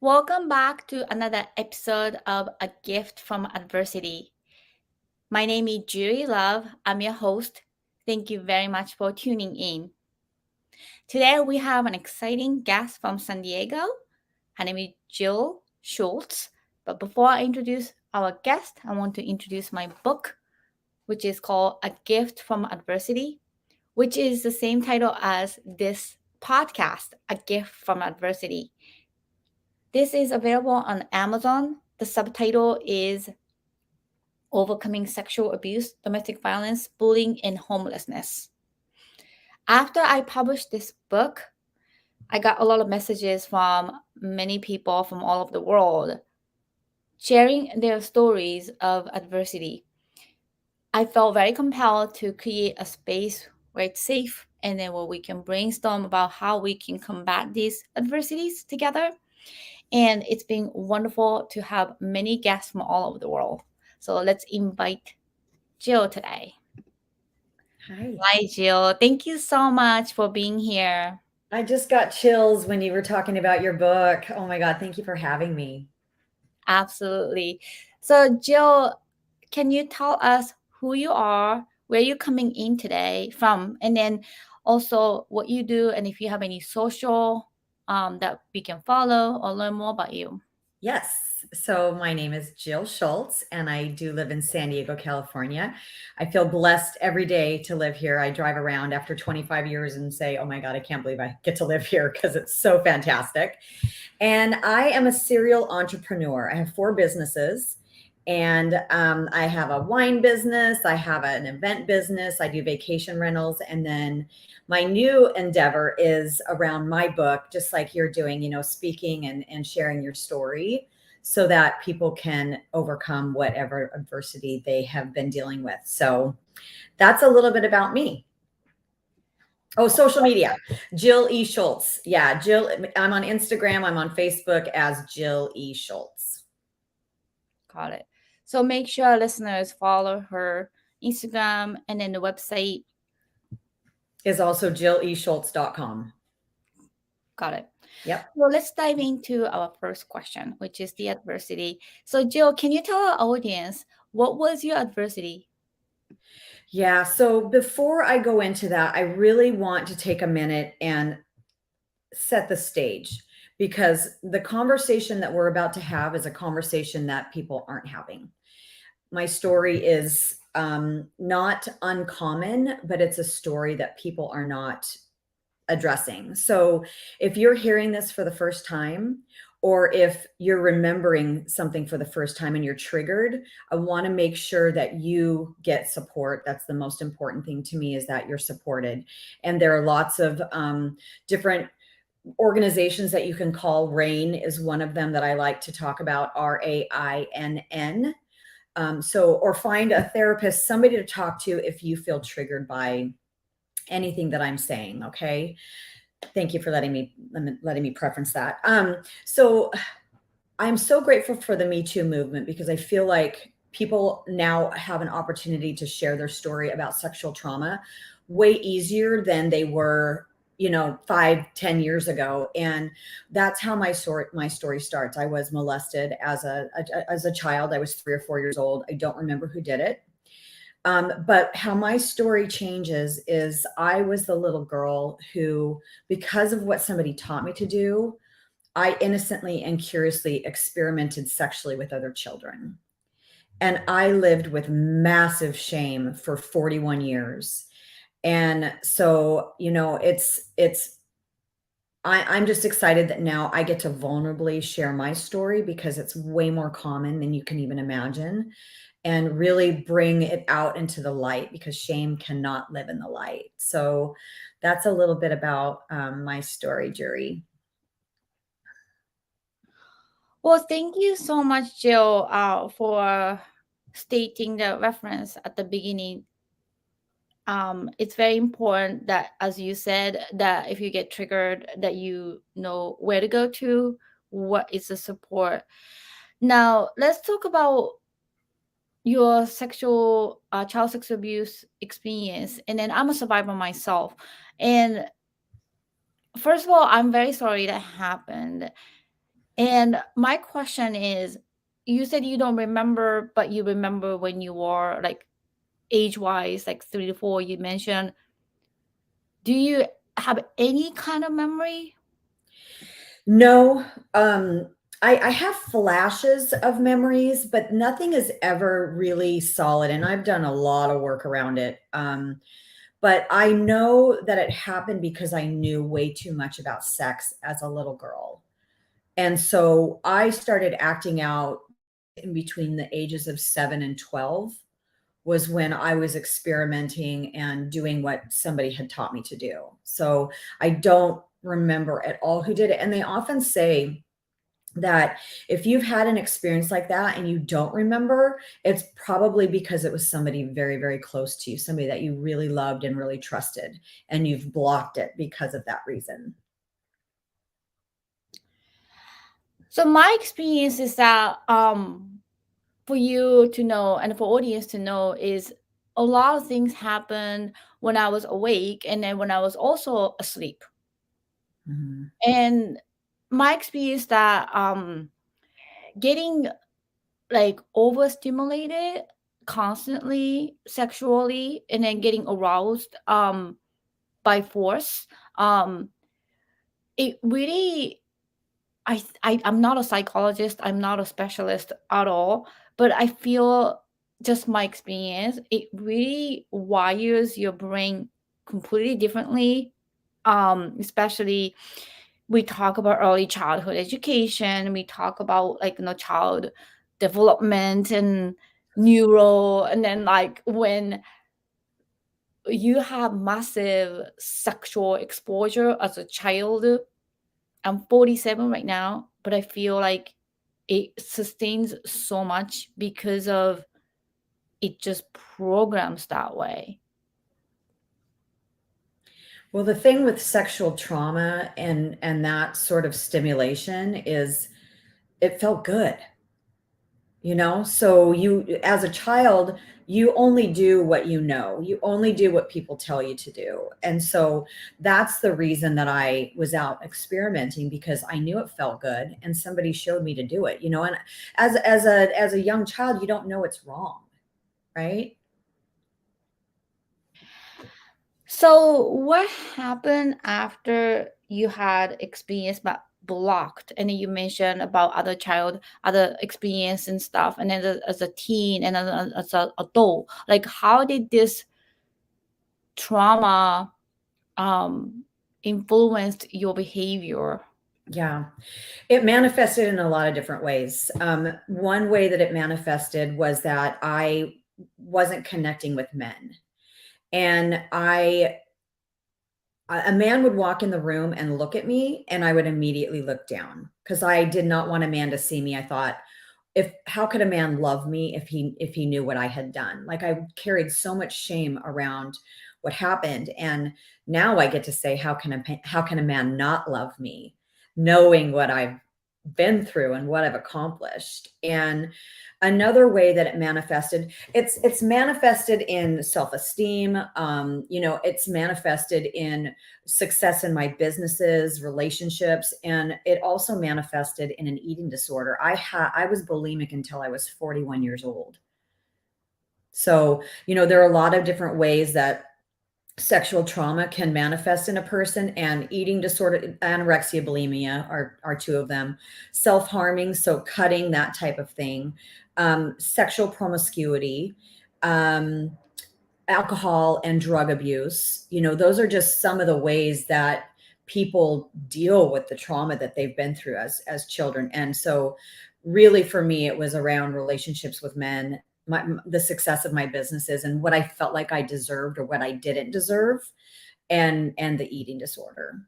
Welcome back to another episode of A Gift from Adversity. My name is Juri Love. I'm your host. Thank you very much for tuning in. Today we have an exciting guest from San Diego. Her name is Jill Schultz. But before I introduce our guest, I want to introduce my book, which is called A Gift from Adversity, which is the same title as this podcast, A Gift from Adversity. This is available on Amazon. The subtitle is Overcoming Sexual Abuse, Domestic Violence, Bullying, and Homelessness. After I published this book, I got a lot of messages from many people from all over the world sharing their stories of adversity. I felt very compelled to create a space where it's safe and then where we can brainstorm about how we can combat these adversities together. And it's been wonderful to have many guests from all over the world. So let's invite Jill today. Hi. Hi, Jill. Thank you so much for being here. I just got chills when you were talking about your book. Oh my God, thank you for having me. Absolutely. So, Jill, can you tell us who you are, where you're coming in today from, and then also what you do, and if you have any social that we can follow or learn more about you? Yes. So my name is Jill Schultz, and I do live in San Diego, California. I feel blessed every day to live here. I drive around after 25 years and say, oh my God, I can't believe I get to live here because it's so fantastic. And I am a serial entrepreneur. I have 4 businesses. And I have a wine business, I have an event business, I do vacation rentals. And then my new endeavor is around my book, just like you're doing, speaking and sharing your story so that people can overcome whatever adversity they have been dealing with. So that's a little bit about me. Oh, social media. Jill E. Schultz. Yeah, Jill. I'm on Instagram. I'm on Facebook as Jill E. Schultz. Got it. So make sure listeners follow her Instagram and then the website. Is also JillESchultz.com. Got it. Yep. Well, let's dive into our first question, which is the adversity. So, Jill, can you tell our audience what was your adversity? Yeah. So before I go into that, I really want to take a minute and set the stage because the conversation that we're about to have is a conversation that people aren't having. My story is not uncommon, but it's a story that people are not addressing. So if you're hearing this for the first time, or if you're remembering something for the first time and you're triggered, I want to make sure that you get support. That's the most important thing to me, is that you're supported. And there are lots of different organizations that you can call. RAIN is one of them that I like to talk about, RAINN. Or find a therapist, somebody to talk to if you feel triggered by anything that I'm saying. Okay. Thank you for letting me preference that. So I'm so grateful for the Me Too movement because I feel like people now have an opportunity to share their story about sexual trauma way easier than they were 5-10 years ago. And that's how my story starts. I was molested as a child. I was 3 or 4 years old. I don't remember who did it. But how my story changes is I was the little girl who, because of what somebody taught me to do, I innocently and curiously experimented sexually with other children. And I lived with massive shame for 41 years. And so, I'm just excited that now I get to vulnerably share my story because it's way more common than you can even imagine, and really bring it out into the light because shame cannot live in the light. So that's a little bit about my story, Juri. Well, thank you so much, Jill, for stating the reference at the beginning. It's very important that, as you said, that if you get triggered, that you know where to go to, what is the support. Now, let's talk about your child sexual abuse experience. And then I'm a survivor myself. And first of all, I'm very sorry that happened. And my question is, you said you don't remember, but you remember when you were like age wise, like 3 to 4, you mentioned. Do you have any kind of memory? No, I have flashes of memories, but nothing is ever really solid. And I've done a lot of work around it. But I know that it happened because I knew way too much about sex as a little girl. And so I started acting out in between the ages of 7 and 12 was when I was experimenting and doing what somebody had taught me to do. So I don't remember at all who did it. And they often say that if you've had an experience like that and you don't remember, it's probably because it was somebody very, very close to you, somebody that you really loved and really trusted, and you've blocked it because of that reason. So my experience is that for you to know and for audience to know is a lot of things happened when I was awake and then when I was also asleep. Mhm. And my experience that getting like overstimulated constantly sexually and then getting aroused by force, um it really, I'm not a psychologist, I'm not a specialist at all, but I feel just my experience, it really wires your brain completely differently. Especially we talk about early childhood education, we talk about like child development and neural, and then like when you have massive sexual exposure as a child. I'm 47 right now, but I feel like it sustains so much because of it just programs that way. Well, the thing with sexual trauma and that sort of stimulation is it felt good. So you as a child, you only do what you know. You only do what people tell you to do. And so that's the reason that I was out experimenting, because I knew it felt good and somebody showed me to do it. And as a young child, you don't know it's wrong, right? So, what happened after you had experience but blocked? And then you mentioned about other child, other experience and stuff. And then as a teen and as an adult, like how did this trauma um, influenced your behavior? Yeah. It manifested in a lot of different ways. One way that it manifested was that I wasn't connecting with men. And a man would walk in the room and look at me, and I would immediately look down because I did not want a man to see me. I thought, if how could a man love me if he knew what I had done? Like, I carried so much shame around what happened, and now I get to say, how can a man not love me, knowing what I've been through and what I've accomplished? And another way that it manifested, it's manifested in self-esteem. It's manifested in success in my businesses, relationships, and it also manifested in an eating disorder. I was bulimic until I was 41 years old. So, there are a lot of different ways that sexual trauma can manifest in a person, and eating disorder, anorexia, bulimia are two of them. Self-harming, so cutting, that type of thing. Sexual promiscuity, um, alcohol and drug abuse. Those are just some of the ways that people deal with the trauma that they've been through as children. And so really for me, it was around relationships with men, the success of my businesses, and what I felt like I deserved or what I didn't deserve, and the eating disorder.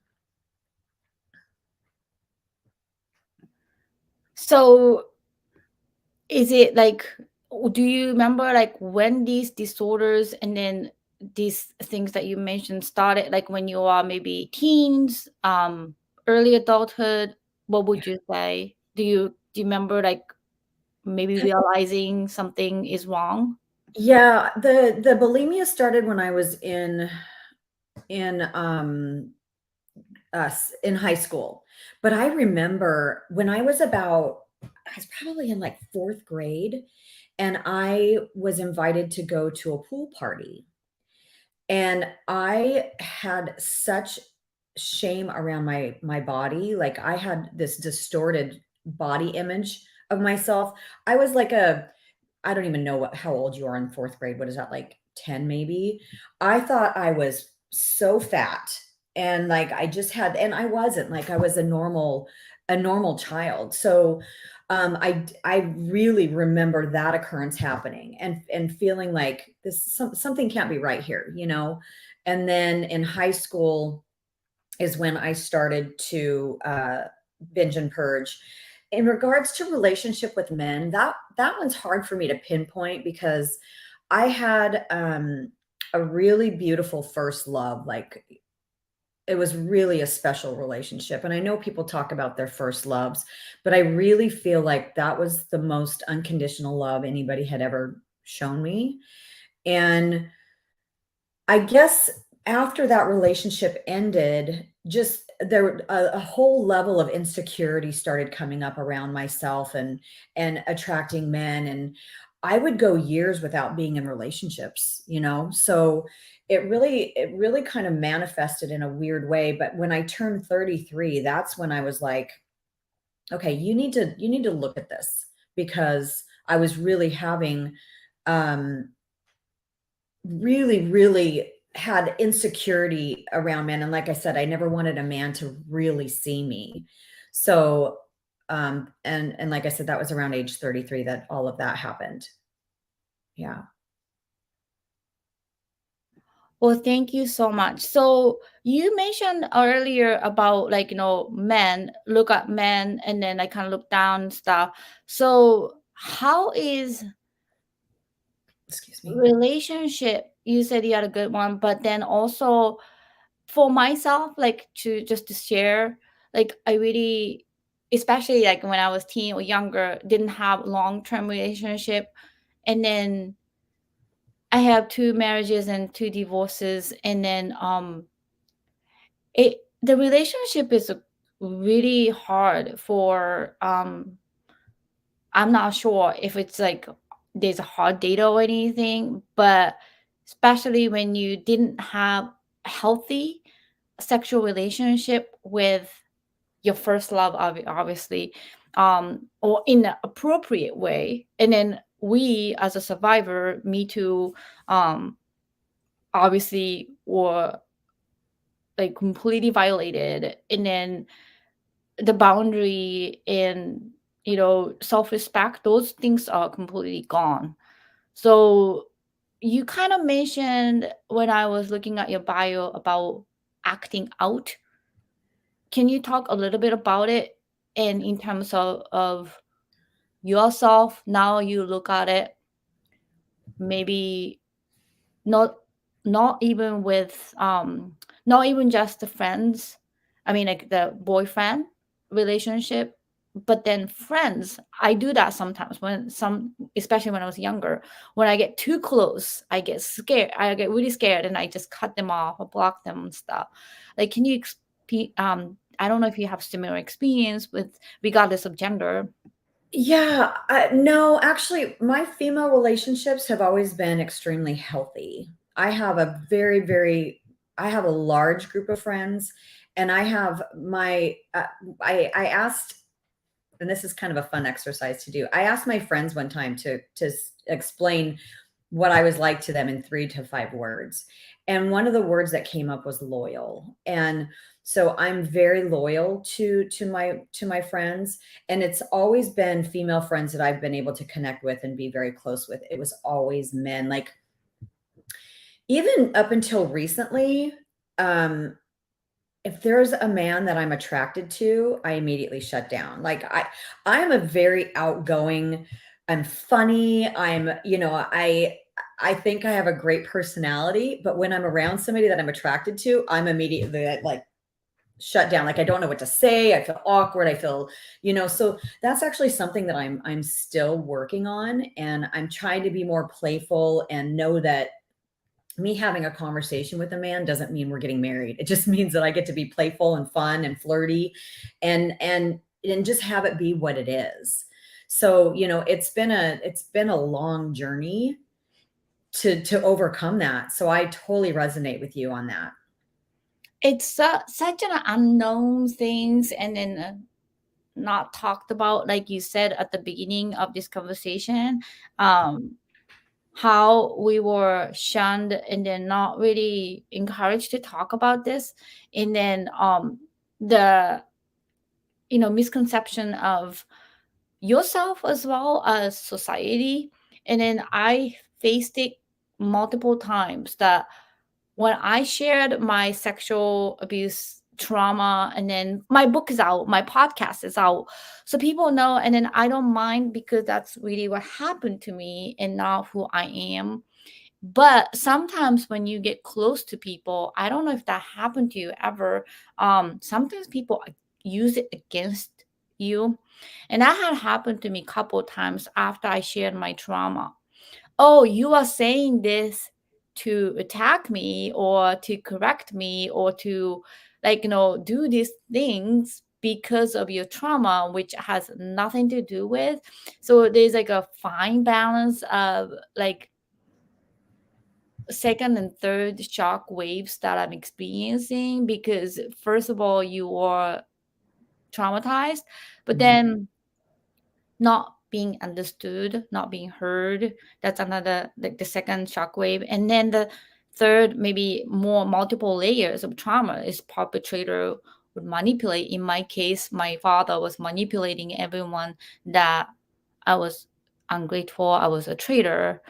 So, is it like, do you remember like when these disorders and then these things that you mentioned started, like when you are maybe teens, early adulthood? What would you say? Do you remember like maybe realizing something is wrong? Yeah, the bulimia started when I was in high school. But I remember when I was about, I was probably in like fourth grade, and I was invited to go to a pool party. And I had such shame around my body. Like I had this distorted body image of myself. I was like a, I don't even know how old you are in fourth grade. What is that, like 10 maybe? I thought I was so fat, and like I just had, and I wasn't, like I was a normal child. So I really remember that occurrence happening, and feeling like something can't be right here, you know? And then in high school is when I started to binge and purge. In regards to relationship with men, that one's hard for me to pinpoint, because I had a really beautiful first love. Like it was really a special relationship. And I know people talk about their first loves, but I really feel like that was the most unconditional love anybody had ever shown me. And I guess after that relationship ended, just there a whole level of insecurity started coming up around myself, and attracting men, and I would go years without being in relationships, you know? So it really kind of manifested in a weird way. But when I turned 33, that's when I was like, okay, you need to look at this, because I was really having um really had insecurity around men. And like I said, I never wanted a man to really see me. So and like I said, that was around age 33 that all of that happened. Yeah. Well, thank you so much. So you mentioned earlier about like, men look at men and then I kind of look down and stuff. So how is Excuse me. relationship? You said you had a good one, but then also for myself, like to share, like I really, especially like when I was teen or younger, didn't have long-term relationship. And then I have two marriages and two divorces. And then the relationship is really hard for I'm not sure if it's like there's a hard data or anything, but especially when you didn't have a healthy sexual relationship with your first love, obviously, or in an appropriate way. And then we as a survivor, me too, um obviously were like completely violated. And then the boundary and self-respect, those things are completely gone. So you kind of mentioned when I was looking at your bio about acting out. Can you talk a little bit about it, and in terms of yourself, now you look at it, maybe not not even with not even just the friends, I mean like the boyfriend relationship, but then friends. I do that sometimes when some, especially when I was younger, when I get too close, I get scared, I get really scared, and I just cut them off or block them and stuff. Like, can you I don't know if you have similar experience with, regardless of gender. Yeah, no, actually, my female relationships have always been extremely healthy. I have a I have a large group of friends, and I have I asked, and this is kind of a fun exercise to do. I asked my friends one time to explain what I was like to them in 3 to 5 words. And one of the words that came up was loyal. And so I'm very loyal to my friends, and it's always been female friends that I've been able to connect with and be very close with. It was always men. Like even up until recently, um if there's a man that I'm attracted to, I immediately shut down. Like I'm a very outgoing, I'm funny, I think I have a great personality, but when I'm around somebody that I'm attracted to, I'm immediately like shut down. Like I don't know what to say. I feel awkward. I feel, so that's actually something that I'm still working on, and I'm trying to be more playful and know that me having a conversation with a man doesn't mean we're getting married. It just means that I get to be playful and fun and flirty and just have it be what it is. So, it's been a long journey to overcome that. So I totally resonate with you on that. It's such an unknown things, and then not talked about, like you said at the beginning of this conversation. How we were shunned and then not really encouraged to talk about this, and then the misconception of yourself as well as society. And then I faced it multiple times, that when I shared my sexual abuse trauma, and then my book is out, my podcast is out, so people know, and then I don't mind, because that's really what happened to me and not who I am. But sometimes when you get close to people, I don't know if that happened to you ever. Sometimes people use it against you, and that had happened to me a couple of times after I shared my trauma. Oh, you are saying this to attack me, or to correct me, or to, like, do these things because of your trauma, which has nothing to do with. So there's like a fine balance of, like, second and third shock waves that I'm experiencing, because first of all, you are traumatized, but Mhm. then not being understood, not being heard. That's another, like, the second shockwave. And then the third, maybe more multiple layers of trauma, is perpetrator would manipulate. In my case, my father was manipulating everyone, that I was ungrateful, I was a traitor,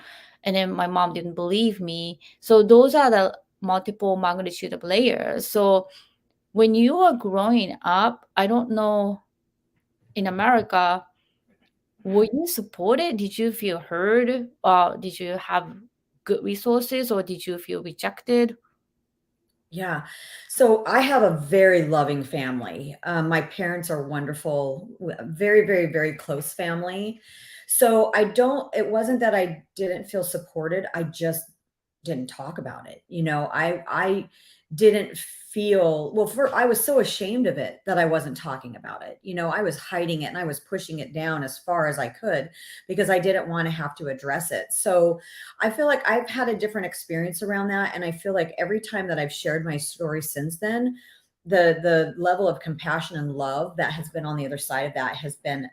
and then my mom didn't believe me. So those are the multiple magnitude of layers. So when you are growing up, I don't know, in America, were you supported? Did you feel heard? Did you have good resources, or did you feel rejected? Yeah. So I have a very loving family. My parents are wonderful, very, very, very close family. So it wasn't that I didn't feel supported. I just didn't talk about it. I didn't feel, well, I was so ashamed of it that I wasn't talking about it. I was hiding it and I was pushing it down as far as I could because I didn't want to have to address it. So I feel like I've had a different experience around that, and I feel like every time that I've shared my story since then, the level of compassion and love that has been on the other side of that has been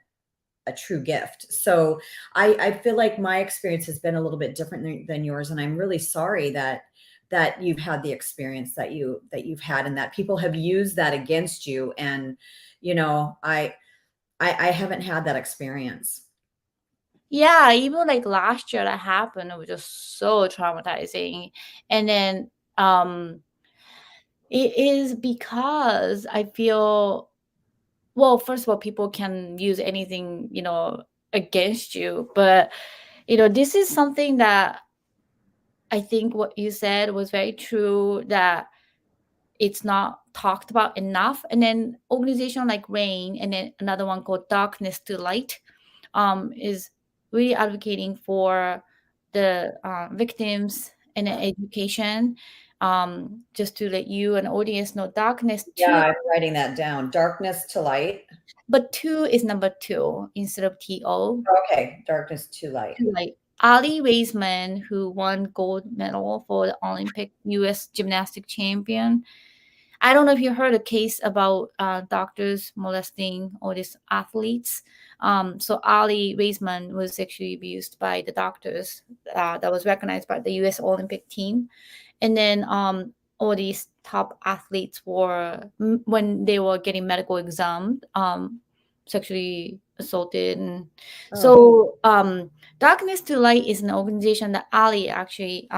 a true gift. So I feel like my experience has been a little bit different than yours, and I'm really sorry that you've had the experience that you've had, and that people have used that against you. And I haven't had that experience. Yeah, even like last year that happened, it was just so traumatizing. And then it is because I feel, well, first of all, people can use anything, against you. But, this is something that I think what you said was very true, that it's not talked about enough. And then organization like Rain, and then another one called Darkness to Light, is really advocating for the victims and education. Just to let you and audience know, darkness Yeah, two, I'm writing that down. Darkness to light. but two is number two instead of TO. Okay, darkness to light. Like Ali Raisman, who won gold medal for the Olympic U.S. gymnastic champion. I don't know if you heard a case about doctors molesting all these athletes. So Ali Raisman was sexually abused by the doctors, that was recognized by the U.S. Olympic team. And then all these top athletes were, when they were getting medical exam, sexually assaulted. And Oh, so Darkness to Light is an organization that Ali actually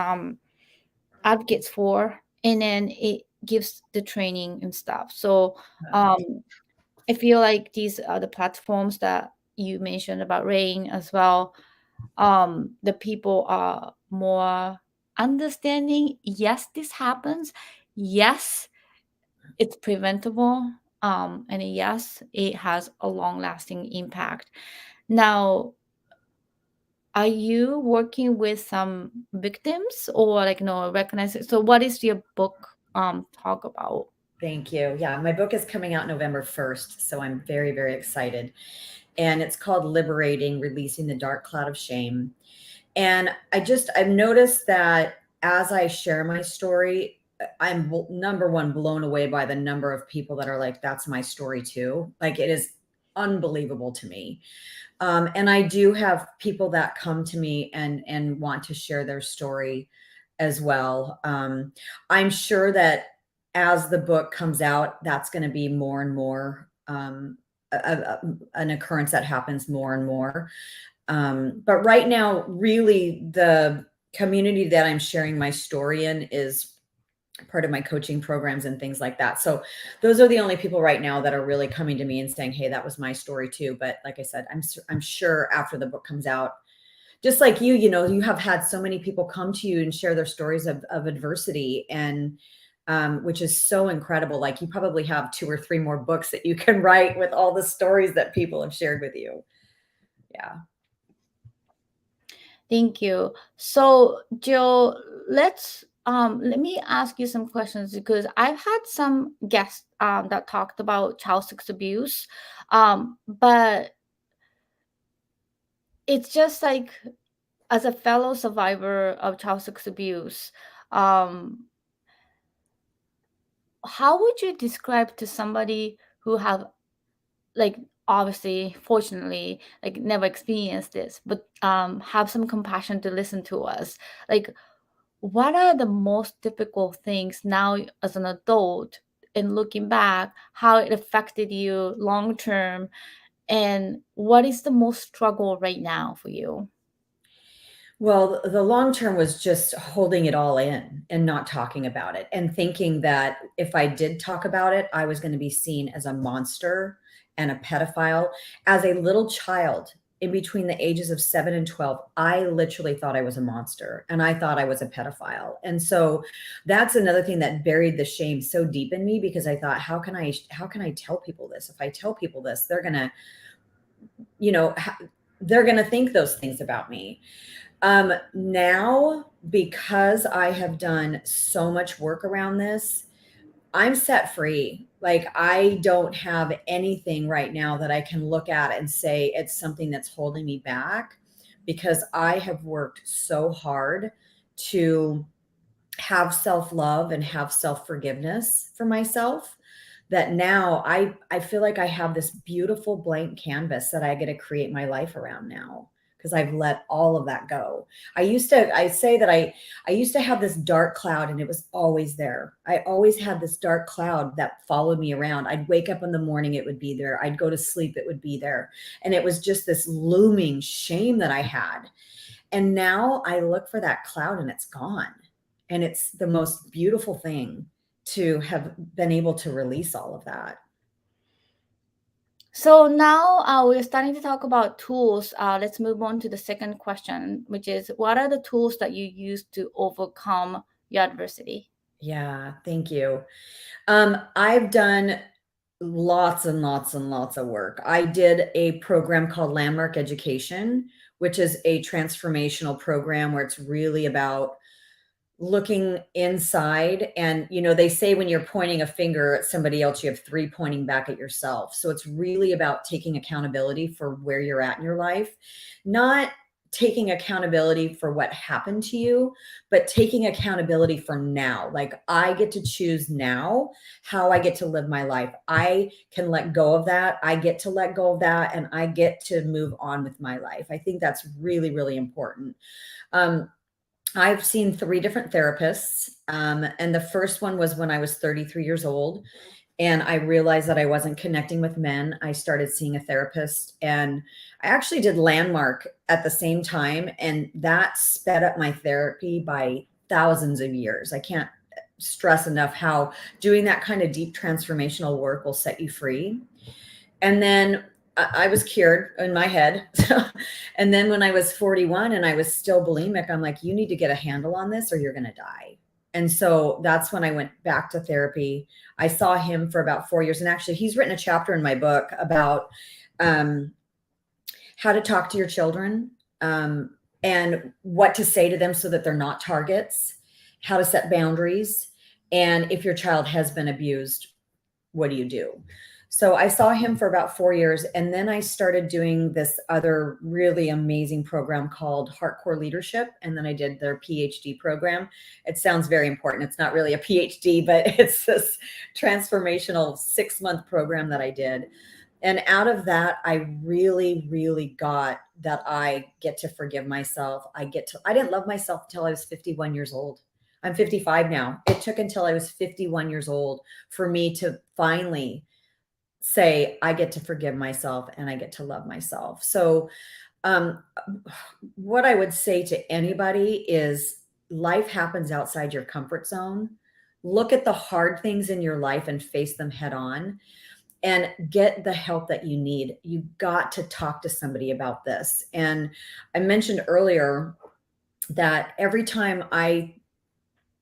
advocates for, and then it gives the training and stuff. So um I feel like these are the platforms that you mentioned about Rain as well. The people are more understanding. Yes, this happens. Yes, it's preventable. And yes, it has a long lasting impact. Now, are you working with some victims or like no recognize it? So what is your book talk about? Thank you. Yeah, my book is coming out November 1st, so I'm very, very excited. And it's called Liberating, Releasing the Dark Cloud of Shame. And I've noticed that as I share my story, I'm number one blown away by the number of people that are like, that's my story too. Like it is unbelievable to me. And I do have people that come to me and want to share their story as well. I'm sure that as the book comes out, that's going to be more and more an occurrence that happens more and more. But right now, really, the community that I'm sharing my story in is part of my coaching programs and things like that. So those are the only people right now that are really coming to me and saying, "Hey, that was my story too." But like I said, I'm sure after the book comes out, just like you know, you have had so many people come to you and share their stories of adversity and which is so incredible. Like you probably have 2 or 3 more books that you can write with all the stories that people have shared with you. Yeah. Thank you. So, Jill, let me ask you some questions because I've had some guests that talked about child sex abuse, but it's just like as a fellow survivor of child sex abuse, um, how would you describe to somebody who have like obviously fortunately like never experienced this but have some compassion to listen to us, like what are the most difficult things now as an adult and looking back how it affected you long term, and what is the most struggle right now for you? Well, the long term was just holding it all in and not talking about it and thinking that if I did talk about it, I was going to be seen as a monster and a pedophile. As a little child, in between the ages of 7 and 12, I literally thought I was a monster and I thought I was a pedophile. And so that's another thing that buried the shame so deep in me because I thought, how can I tell people this? If I tell people this, they're going to, you know, they're going to think those things about me. Now, because I have done so much work around this, I'm set free. Like I don't have anything right now that I can look at and say it's something that's holding me back because I have worked so hard to have self-love and have self-forgiveness for myself that now I feel like I have this beautiful blank canvas that I get to create my life around now because I've let all of that go. I say that I used to have this dark cloud and it was always there. I always had this dark cloud that followed me around. I'd wake up in the morning, it would be there. I'd go to sleep, it would be there. And it was just this looming shame that I had. And now I look for that cloud and it's gone. And it's the most beautiful thing to have been able to release all of that. So now we're starting to talk about tools. Let's move on to the second question, which is what are the tools that you use to overcome your adversity? Yeah, thank you. I've done lots and lots and lots of work. I did a program called Landmark Education, which is a transformational program where it's really about looking inside. And you know, they say when you're pointing a finger at somebody else, you have 3 pointing back at yourself. So it's really about taking accountability for where you're at in your life, not taking accountability for what happened to you, but taking accountability for now. Like I get to choose now how I get to live my life. I can let go of that. I get to let go of that and I get to move on with my life. I think that's really, really important. Um, I've seen 3 different therapists. And the first one was when I was 33 years old and I realized that I wasn't connecting with men. I started seeing a therapist and I actually did Landmark at the same time. And that sped up my therapy by thousands of years. I can't stress enough how doing that kind of deep transformational work will set you free. And then I was cured in my head. And then when I was 41 and I was still bulimic, I'm like, you need to get a handle on this or you're going to die. And so that's when I went back to therapy. I saw him for about 4 years. And actually, he's written a chapter in my book about how to talk to your children, and what to say to them so that they're not targets, how to set boundaries, and if your child has been abused, what do you do? So I saw him for about 4 years, and then I started doing this other really amazing program called Hardcore Leadership, and then I did their PhD program. It sounds very important. It's not really a PhD, but it's this transformational 6-month program that I did. And out of that, I really, really got that I get to forgive myself. I didn't love myself until I was 51 years old. I'm 55 now. It took until I was 51 years old for me to finally say, I get to forgive myself and I get to love myself. So, um, what I would say to anybody is life happens outside your comfort zone. Look at the hard things in your life and face them head on and get the help that you need. You got to talk to somebody about this. And I mentioned earlier that every time I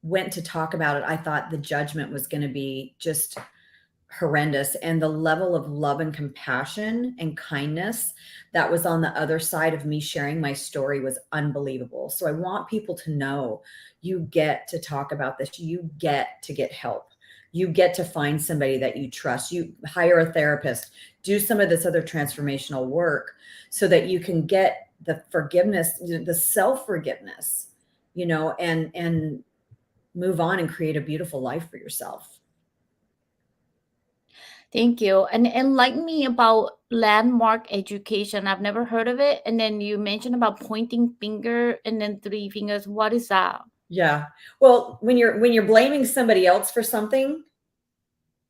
went to talk about it, I thought the judgment was going to be just horrendous. And the level of love and compassion and kindness that was on the other side of me sharing my story was unbelievable. So I want people to know you get to talk about this, you get to get help. You get to find somebody that you trust. You hire a therapist, do some of this other transformational work so that you can get the forgiveness, the self forgiveness, and move on and create a beautiful life for yourself. Thank you. And enlighten me about landmark education. I've never heard of it. And then you mentioned about pointing finger and then three fingers. What is that? Yeah. Well, when you're blaming somebody else for something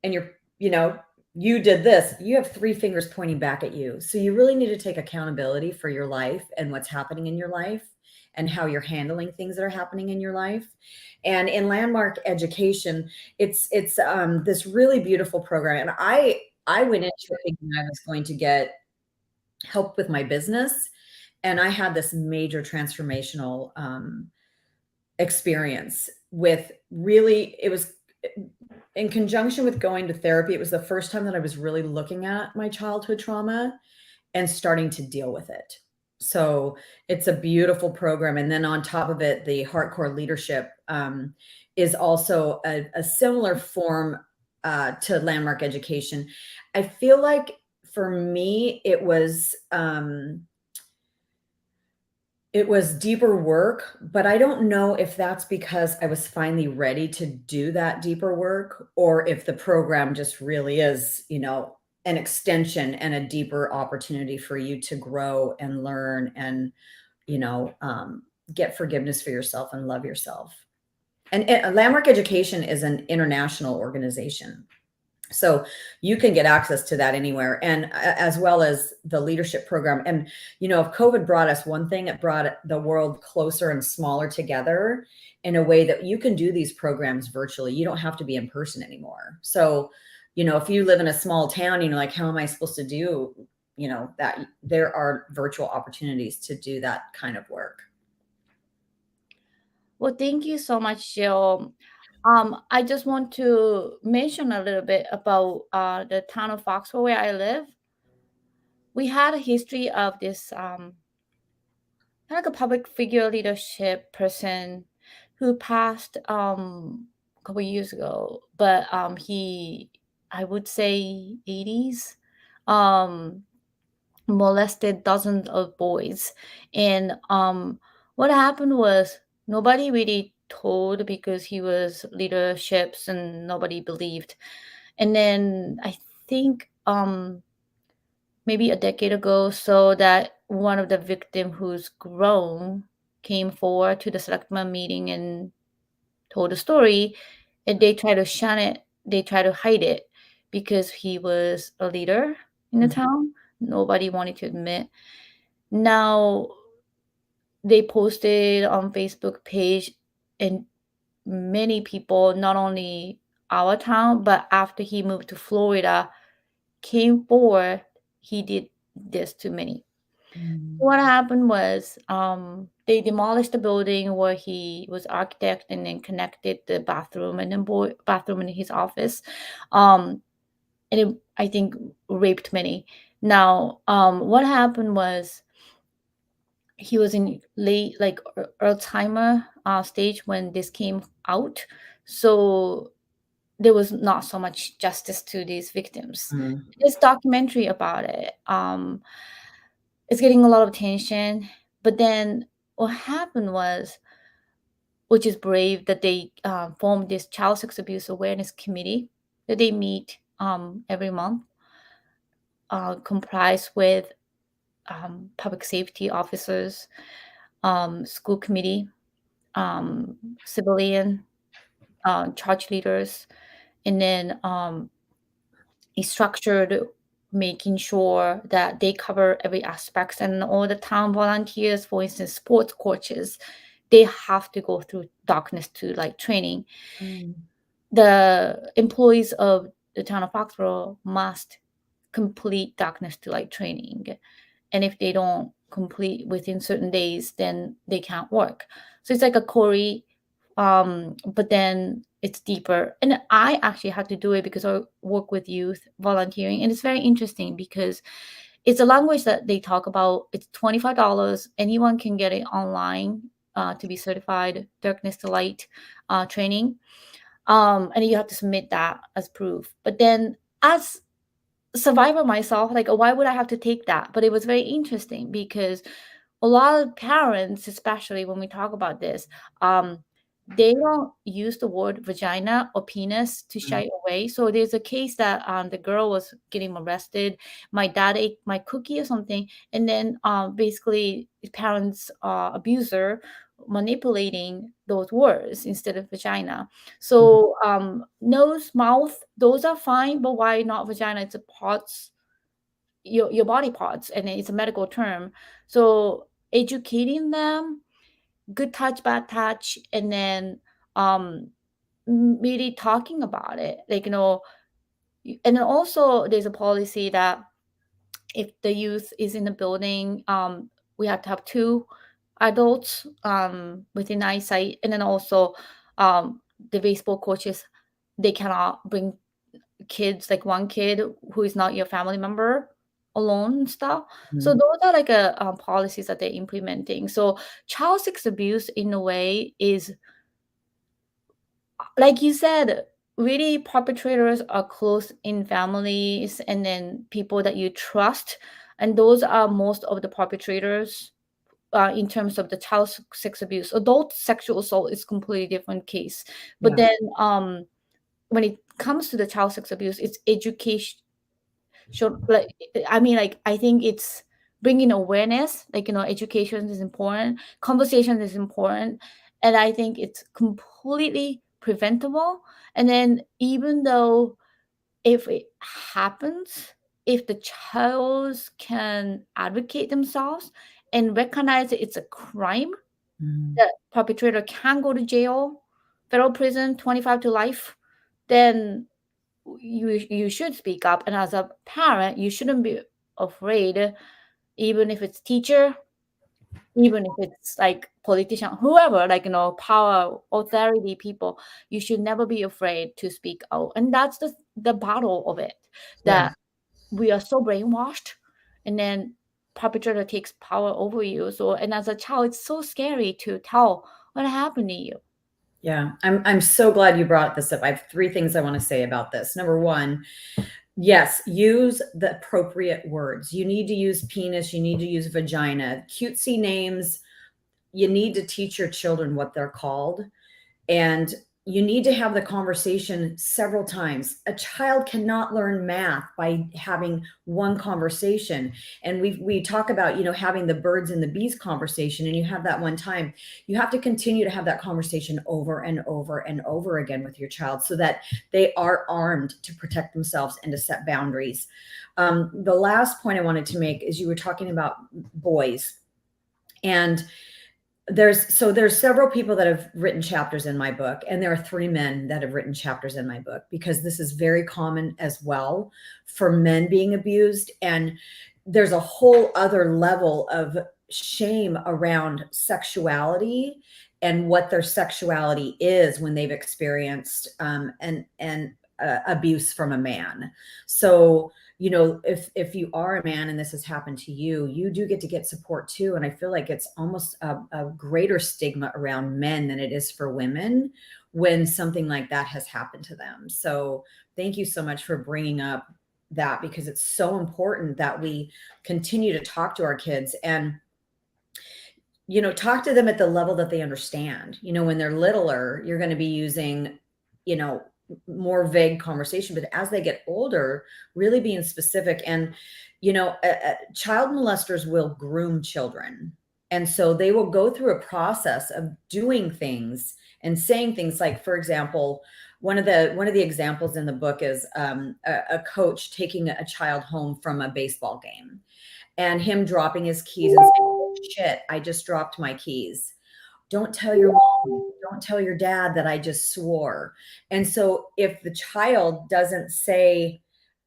and you did this, you have three fingers pointing back at you. So you really need to take accountability for your life and what's happening in your life and how you're handling things that are happening in your life. And in landmark education, it's this really beautiful program. And I went into it thinking I was going to get help with my business, and I had this major transformational experience with really, it was in conjunction with going to therapy. It was the first time that I was really looking at my childhood trauma and starting to deal with it. So it's a beautiful program. And then on top of it, the hardcore leadership is also a similar form to landmark education. I feel like for me, it was deeper work, but I don't know if that's because I was finally ready to do that deeper work or if the program just really is, an extension and a deeper opportunity for you to grow and learn and, you know, um, get forgiveness for yourself and love yourself. And Landmark Education is an international organization. So you can get access to that anywhere, and as well as the leadership program. And if COVID brought us one thing, it brought the world closer and smaller together in a way that you can do these programs virtually. You don't have to be in person anymore. So if you live in a small town, like, how am I supposed to do that? There are virtual opportunities to do that kind of work. Well, thank you so much, Jill. I just want to mention a little bit about the town of Foxborough where I live. We had a history of this kind of like a public figure leadership person who passed a couple years ago, but he, I would say 80s, um molested dozens of boys. And what happened was nobody really told because he was leaderships and nobody believed. And then I think maybe a decade ago, so that one of the victim who's grown came forward to the selectman meeting and told the story, and they try to shun it, they try to hide it because he was a leader in the Mhm. town. Nobody wanted to admit. Now they posted on Facebook page, and many people, not only our town, but after he moved to Florida, came forward. He did this to many. Mm. What happened was they demolished the building where he was architect and then connected the bathroom and then bathroom in his office. And it, I think, raped many. Now, what happened was he was in late like Alzheimer stage when this came out, so there was not so much justice to these victims. Mm. This documentary about it, it's getting a lot of attention, but then what happened was, which is brave, that they formed this child sex abuse awareness committee that they meet every month, comprised with public safety officers, school committee, civilian charge leaders, and then is structured, making sure that they cover every aspect. And all the town volunteers, for instance, sports coaches, they have to go through darkness to light training. Mm. The employees of the town of Foxborough must complete darkness to light training, and if they don't complete within certain days, then they can't work. So it's like a Corey, but then it's deeper. And I actually had to do it because I work with youth volunteering, and it's very interesting because it's a language that they talk about. It's $25. Anyone can get it online to be certified darkness to light training, and you have to submit that as proof. But then as survivor myself, like, why would I have to take that? But it was very interesting because a lot of parents, especially when we talk about this, they don't use the word vagina or penis to Mm. shy away. So there's a case that the girl was getting arrested. My dad ate my cookie or something, and then basically his parents abuser manipulating those words instead of vagina. Mhm. So nose, mouth, those are fine, but why not vagina? It's a parts, your body parts, and it's a medical term. So educating them, good touch, bad touch, and then um really talking about it, like, and then also there's a policy that if the youth is in the building, we have to have two adults within eyesight, and then also the baseball coaches, they cannot bring kids, like one kid who is not your family member alone and stuff. So Mhm. those are like policies that they're implementing. So child sex abuse in a way is, like you said, really perpetrators are close in families and then people that you trust, and those are most of the perpetrators. In terms of the child sex abuse, adult sexual assault is completely different case. But Yeah. then when it comes to the child sex abuse, it's education. Sure, like, I mean, like, I think it's bringing awareness, like, education is important, conversation is important, and I think it's completely preventable. And then even though if it happens, if the child can advocate themselves and recognize that it's a crime, Mhm. the perpetrator can go to jail, federal prison, 25 to life, then you should speak up. And as a parent, you shouldn't be afraid, even if it's teacher, even if it's like politician, whoever, like, power, authority people, you should never be afraid to speak out. And that's the battle of it, Yeah. that we are so brainwashed, and then perpetrator takes power over you. So, and as a child, it's so scary to tell what happened to you. Yeah. I'm so glad you brought this up. I have three things I want to say about this. Number one, yes, use the appropriate words. You need to use penis, you need to use vagina. Cutesy names, you need to teach your children what they're called. And you need to have the conversation several times. A child cannot learn math by having one conversation. And we talk about, having the birds and the bees conversation, and you have that one time. You have to continue to have that conversation over and over and over again with your child so that they are armed to protect themselves and to set boundaries. The last point I wanted to make is you were talking about boys. And there's several people that have written chapters in my book, and there are three men that have written chapters in my book, because this is very common as well for men being abused. And there's a whole other level of shame around sexuality and what their sexuality is when they've experienced and abuse from a man. So if you are a man and this has happened to you, you do get support too. And I feel like it's almost a greater stigma around men than it is for women when something like that has happened to them. So thank you so much for bringing up that, because it's so important that we continue to talk to our kids and talk to them at the level that they understand. When they're littler, you're going to be using, you know, more vague conversation, but as they get older, really being specific. And, child molesters will groom children. And so they will go through a process of doing things and saying things like, for example, one of the examples in the book is a coach taking a child home from a baseball game and him dropping his keys and saying, "Oh, shit, I just dropped my keys. Don't tell your mom, don't tell your dad that I just swore." And so if the child doesn't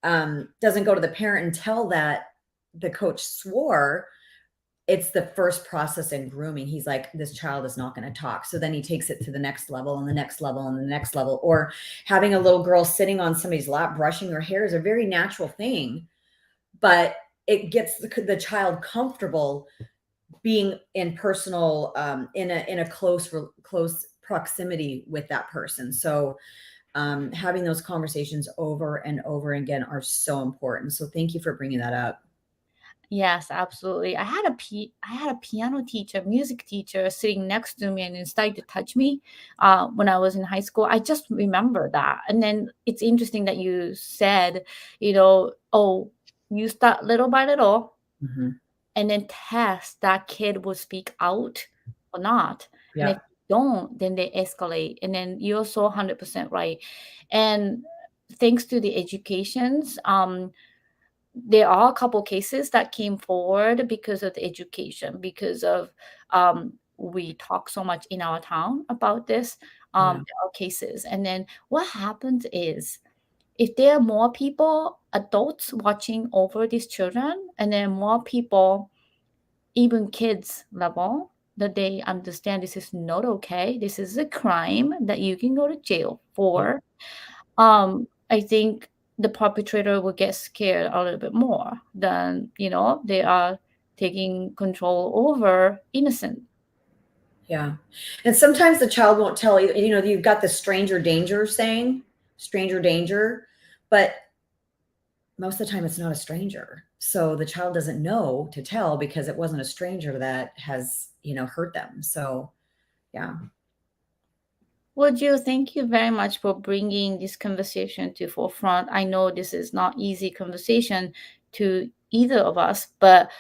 go to the parent and tell that the coach swore, it's the first process in grooming. He's like, this child is not going to talk. So then he takes it to the next level and the next level and the next level. Or having a little girl sitting on somebody's lap, brushing her hair is a very natural thing, but it gets the child comfortable being in personal, in a close proximity with that person. So having those conversations over and over again are so important. So thank you for bringing that up. Yes, absolutely. I had a piano teacher, music teacher sitting next to me and started to touch me when I was in high school. I just remember that. And then it's interesting that you said, oh, you start little by little Mm-hmm. and then test that kid will speak out or not. And if Yeah. you don't, then they escalate. And then you're so 100% right. And thanks to the educations, there are a couple cases that came forward because of the education, because of we talk so much in our town about this. Yeah. There are cases. And then what happens is if there are more people, adults watching over these children, and then more people, even kids level, that they understand this is not okay. This is a crime that you can go to jail Yeah. for. I think the perpetrator will get scared a little bit more than, they are taking control over innocent. Yeah. And sometimes the child won't tell you, you've got the stranger danger saying, stranger danger, but most of the time it's not a stranger. So the child doesn't know to tell because it wasn't a stranger that has, hurt them. So, yeah. Well, Jill, thank you very much for bringing this conversation to forefront. I know this is not easy conversation to either of us, but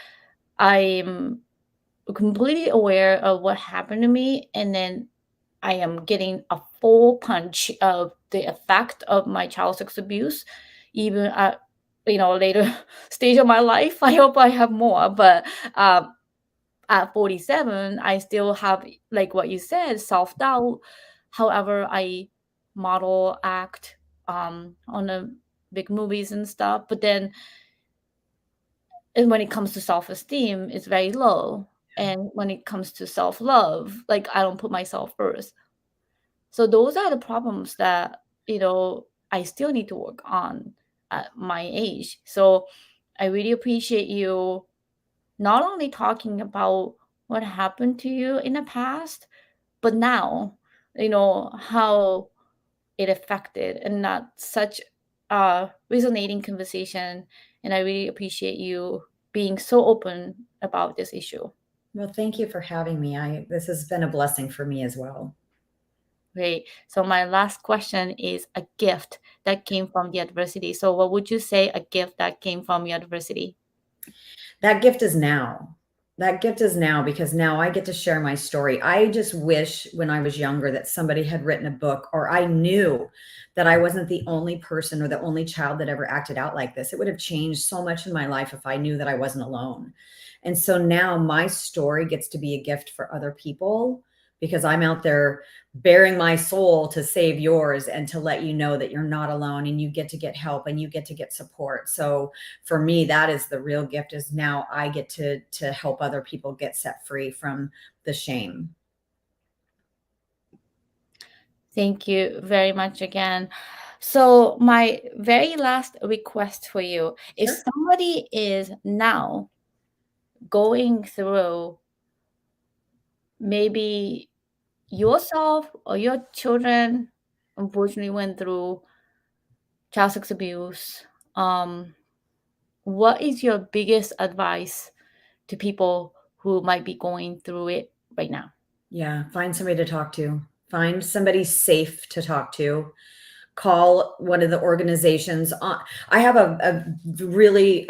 I'm completely aware of what happened to me, and then I am getting a full punch of the effect of my child sex abuse, even at later stage of my life. I hope I have more, but at 47, I still have, like what you said, self doubt. However, I model act on the big movies and stuff, but then and when it comes to self esteem, it's very low. And when it comes to self love, like I don't put myself first. So those are the problems that, I still need to work on at my age. So I really appreciate you not only talking about what happened to you in the past, but now, how it affected, and not such a resonating conversation. And I really appreciate you being so open about this issue. Well, thank you for having me. This has been a blessing for me as well. Great. So my last question is a gift that came from the adversity. So what would you say a gift that came from your adversity? That gift is now. That gift is now because now I get to share my story. I just wish when I was younger that somebody had written a book, or I knew that I wasn't the only person or the only child that ever acted out like this. It would have changed so much in my life if I knew that I wasn't alone. And so now my story gets to be a gift for other people because I'm out there bearing my soul to save yours and to let you know that you're not alone and you get to get help and you get to get support. So for me, that is the real gift, is now I get to help other people get set free from the shame. Thank you very much again. So my very last request for you, if Sure. somebody is now going through, maybe yourself or your children unfortunately went through child sex abuse, um, what is your biggest advice to people who might be going through it right now? Yeah, find somebody to talk to. Find somebody safe to talk to. Call one of the organizations. I have a really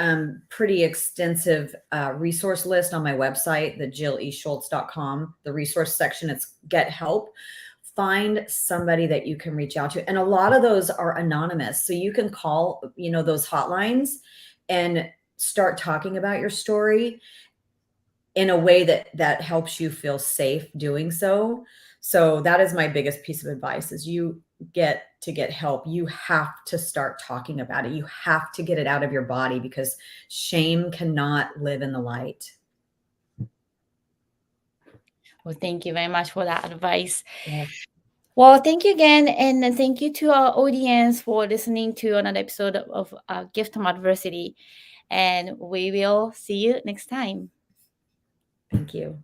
pretty extensive resource list on my website, the jilleschultz.com, the resource section. It's get help. Find somebody that you can reach out to. And a lot of those are anonymous. So you can call, those hotlines and start talking about your story in a way that helps you feel safe doing so. So that is my biggest piece of advice is you get help. You have to start talking about it. You have to get it out of your body because shame cannot live in the light. Well, thank you very much for that advice. Yes. Well, thank you again, and thank you to our audience for listening to another episode of Gift from Adversity. And we will see you next time. Thank you.